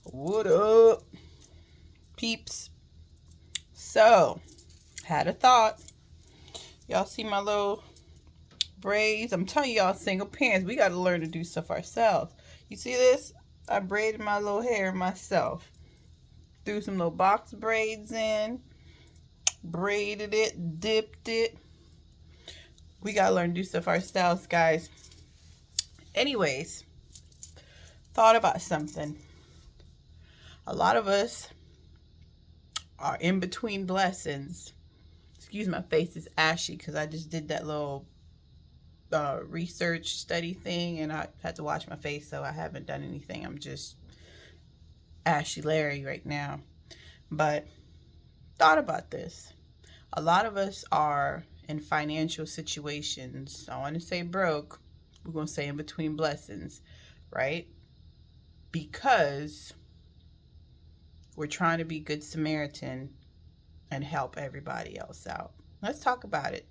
What up, peeps? So, had a thought. Y'all see my little braids? I'm telling y'all, single parents, we got to learn to do stuff ourselves. You see this? I braided my little hair myself. Threw some little box braids in, braided it, dipped it. We got to learn to do stuff ourselves, guys. Anyways, thought about something. A lot of us are in between blessings. Excuse my face is ashy because I just did that little research study thing and I had to wash my face, so I haven't done anything. I'm just ashy Larry right now. But thought about this. A lot of us are in financial situations. I want to say broke. We're going to say in between blessings, right? Because we're trying to be good Samaritan and help everybody else out. Let's talk about it.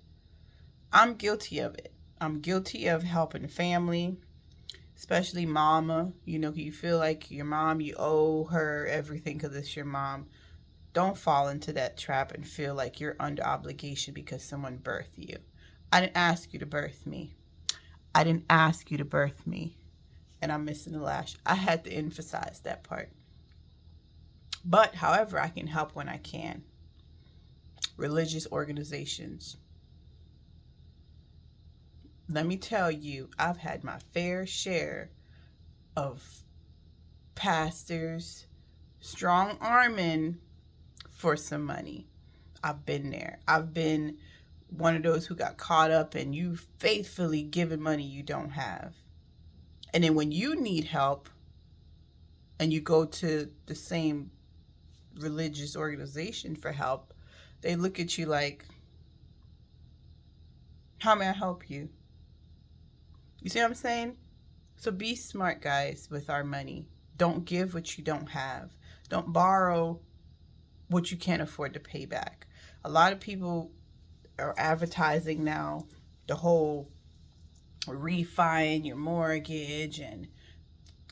I'm guilty of it. I'm guilty of helping family, especially mama. You know, you feel like your mom, you owe her everything because it's your mom. Don't fall into that trap and feel like you're under obligation because someone birthed you. I didn't ask you to birth me. I didn't ask you to birth me. And I'm missing the lash. I had to emphasize that part. But, however, I can help when I can. Religious organizations. Let me tell you, I've had my fair share of pastors strong arming for some money. I've been there. I've been one of those who got caught up in you faithfully giving money you don't have. And then when you need help and you go to the same religious organization for help, they look at you like, how may I help you? You see what I'm saying? So be smart, guys, with our money. Don't give what you don't have. Don't borrow what you can't afford to pay back. A lot of people are advertising now the whole refining your mortgage and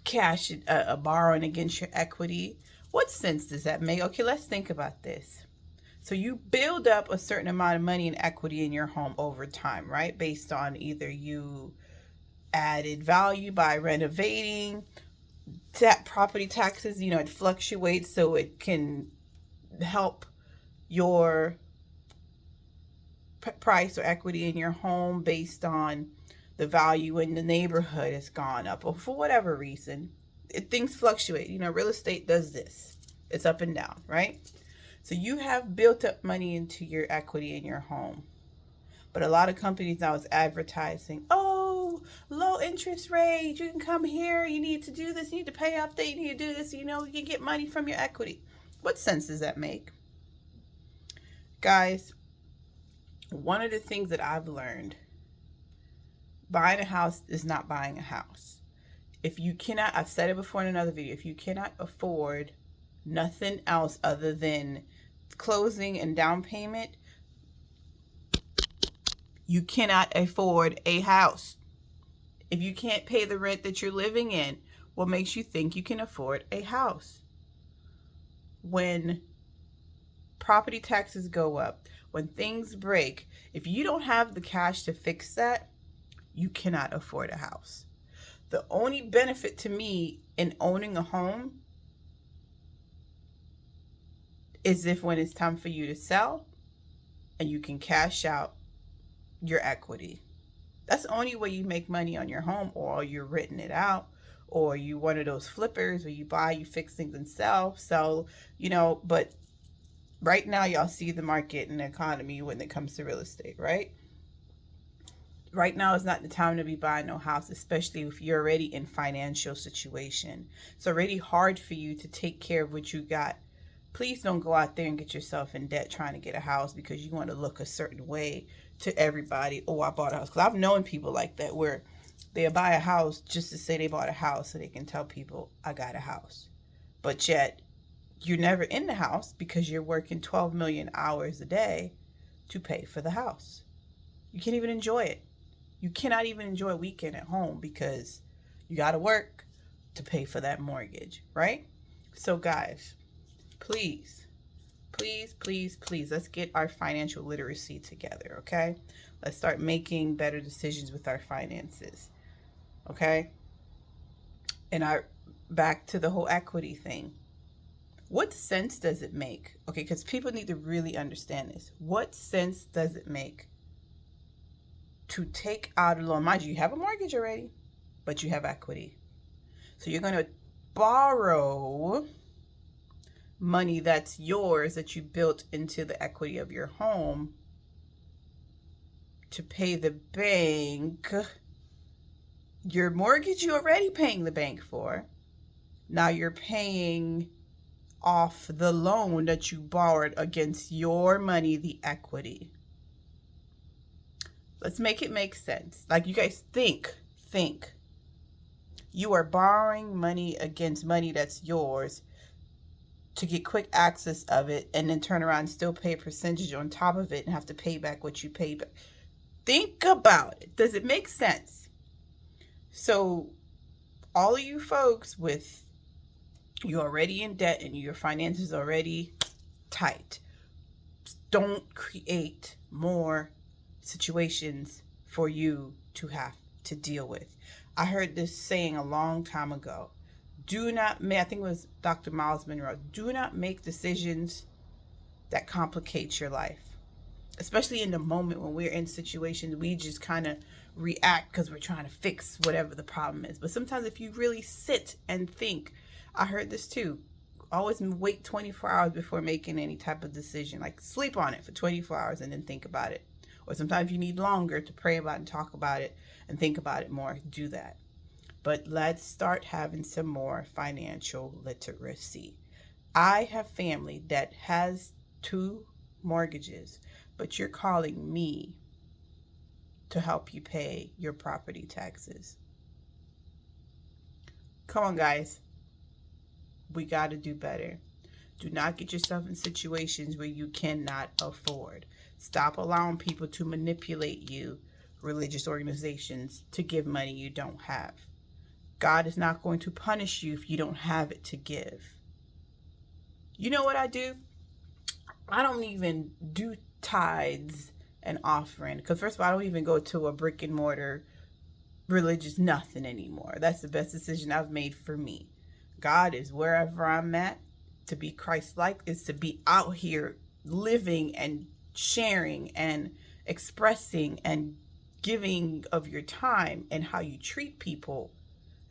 cash borrowing against your equity. What sense does that make? Okay, let's think about this. So you build up a certain amount of money and equity in your home over time, right? Based on either you added value by renovating, property taxes, you know, it fluctuates so it can help your price or equity in your home based on the value in the neighborhood has gone up, or for whatever reason. Things fluctuate. You know, real estate does this. It's up and down, right? So you have built up money into your equity in your home. But a lot of companies now is advertising, oh, low interest rate, you can come here, you need to do this, you need to pay up, you need to do this, you know, you can get money from your equity. What sense does that make? Guys, one of the things that I've learned, buying a house is not buying a house. If you cannot, I've said it before in another video, if you cannot afford nothing else other than closing and down payment, you cannot afford a house. If you can't pay the rent that you're living in, what makes you think you can afford a house? When property taxes go up, when things break, if you don't have the cash to fix that, you cannot afford a house. The only benefit to me in owning a home is if when it's time for you to sell and you can cash out your equity. That's the only way you make money on your home, or you're renting it out, or you one of those flippers where you buy, you fix things and sell. So, you know, but right now y'all see the market and the economy when it comes to real estate, right? Right now is not the time to be buying no house, especially if you're already in financial situation. It's already hard for you to take care of what you got. Please don't go out there and get yourself in debt trying to get a house because you want to look a certain way to everybody. Oh, I bought a house. Because I've known people like that where they buy a house just to say they bought a house so they can tell people, I got a house. But yet, you're never in the house because you're working 12 million hours a day to pay for the house. You can't even enjoy it. You cannot even enjoy a weekend at home because you got to work to pay for that mortgage, right? So guys, please, please, please, please, let's get our financial literacy together, okay? Let's start making better decisions with our finances, okay? And back to the whole equity thing. What sense does it make? Okay, because people need to really understand this. What sense does it make to take out a loan? Mind you, you have a mortgage already, but you have equity. So you're going to borrow money that's yours that you built into the equity of your home to pay the bank your mortgage you already paying the bank for. Now you're paying off the loan that you borrowed against your money, the equity. Let's make it make sense. Like, you guys think. You are borrowing money against money that's yours to get quick access of it, and then turn around and still pay a percentage on top of it and have to pay back what you paid back. Think about it. Does it make sense? So all of you folks with, you're already in debt and your finances already tight, don't create more situations for you to have to deal with. I heard this saying a long time ago. Do not make, I think it was Dr. Miles Monroe, do not make decisions that complicate your life. Especially in the moment when we're in situations, we just kind of react because we're trying to fix whatever the problem is. But sometimes if you really sit and think, I heard this too, always wait 24 hours before making any type of decision. Like, sleep on it for 24 hours and then think about it. Or sometimes you need longer to pray about it and talk about it and think about it more. Do that. But let's start having some more financial literacy. I have family that has 2 mortgages, but you're calling me to help you pay your property taxes. Come on, guys. We got to do better. Do not get yourself in situations where you cannot afford. Stop allowing people to manipulate you, religious organizations, to give money you don't have. God is not going to punish you if you don't have it to give. You know what I do? I don't even do tithes and offering, because first of all, I don't even go to a brick and mortar religious nothing anymore. That's the best decision I've made for me. God is wherever I'm at. To be Christ-like is to be out here living and sharing and expressing and giving of your time, and how you treat people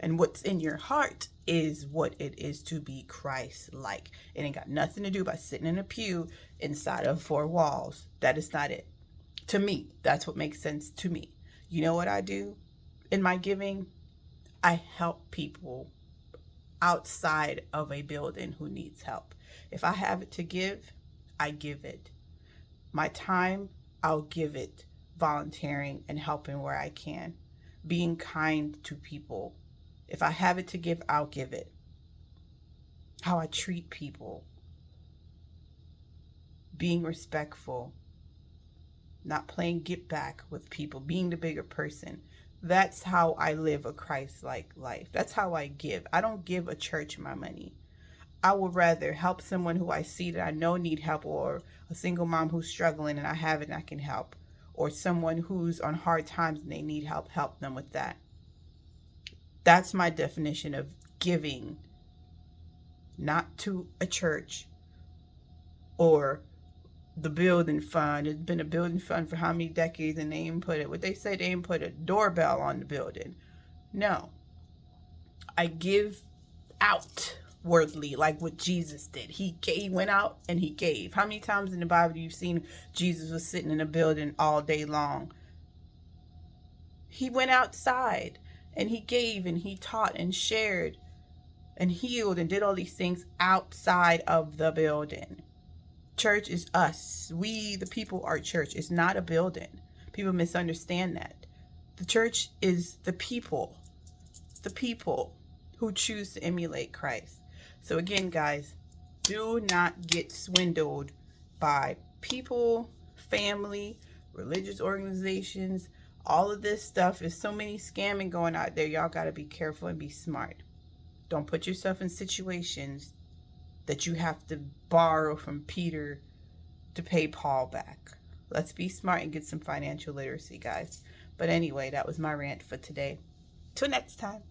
and what's in your heart is what it is to be Christ-like. It ain't got nothing to do by sitting in a pew inside of 4 walls. That is not it. To me, that's what makes sense to me. You know what I do in my giving? I help people outside of a building who needs help. If I have it to give, I give it. My time, I'll give it, volunteering and helping where I can, being kind to people. If I have it to give, I'll give it. How I treat people, being respectful, not playing get back with people, being the bigger person. That's how I live a Christ-like life. That's how I give. I don't give a church my money. I would rather help someone who I see that I know need help, or a single mom who's struggling and I have it and I can help, or someone who's on hard times and they need help them with that. That's my definition of giving, not to a church or the building fund. It's been a building fund for how many decades, and they ain't put it, what they say, they ain't put a doorbell on the building. No. I give outwardly, like what Jesus did. He went out and he gave. How many times in the Bible you've seen Jesus was sitting in a building all day long? He went outside and he gave and he taught and shared and healed and did all these things outside of the building. Church is us. We, the people, are church. It's not a building. People misunderstand that. The church is the people who choose to emulate Christ. So again, guys, do not get swindled by people, family, religious organizations. All of this stuff is so many scamming going out there. Y'all got to be careful and be smart. Don't put yourself in situations that you have to borrow from Peter to pay Paul back. Let's be smart and get some financial literacy, guys. But anyway, that was my rant for today. Till next time.